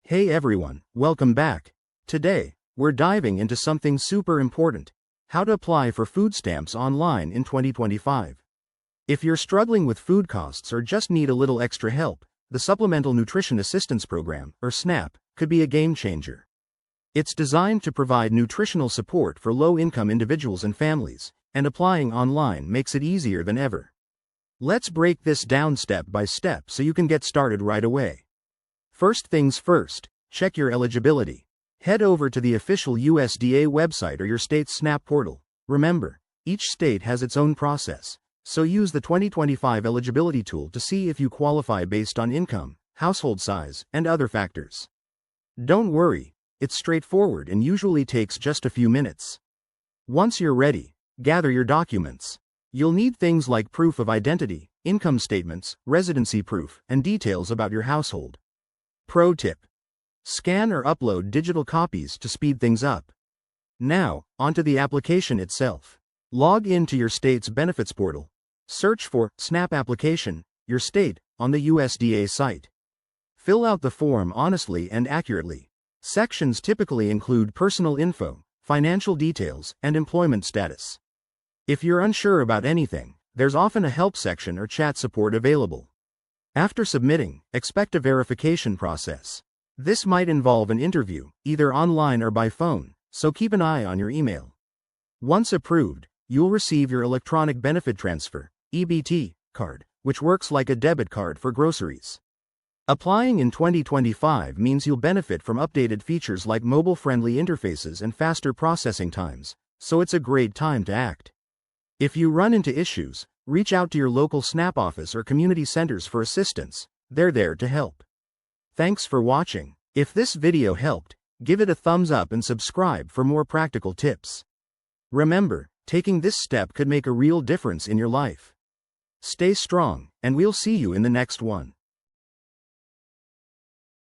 Hey everyone, welcome back. Today, we're diving into something super important: how to apply for food stamps online in 2025. If you're struggling with food costs or just need a little extra help, the Supplemental Nutrition Assistance Program, or SNAP, could be a game changer. It's designed to provide nutritional support for low-income individuals and families, and applying online makes it easier than ever. Let's break this down step by step so you can get started right away. First things first, check your eligibility. Head over to the official USDA website or your state's SNAP portal. Remember, each state has its own process, so use the 2025 eligibility tool to see if you qualify based on income, household size, and other factors. Don't worry, it's straightforward and usually takes just a few minutes. Once you're ready, gather your documents. You'll need things like proof of identity, income statements, residency proof, and details about your household. Pro tip: scan or upload digital copies to speed things up. Now, onto the application itself. Log into your state's benefits portal. Search for SNAP application, your state, on the USDA site. Fill out the form honestly and accurately. Sections typically include personal info, financial details, and employment status. If you're unsure about anything, there's often a help section or chat support available. After submitting, expect a verification process. This might involve an interview, either online or by phone, so keep an eye on your email. Once approved, you'll receive your electronic benefit transfer (EBT) card, which works like a debit card for groceries. Applying in 2025 means you'll benefit from updated features like mobile-friendly interfaces and faster processing times, so it's a great time to act. If you run into issues, reach out to your local SNAP office or community centers for assistance. They're there to help. Thanks for watching. If this video helped, give it a thumbs up and subscribe for more practical tips. Remember, taking this step could make a real difference in your life. Stay strong, and we'll see you in the next one.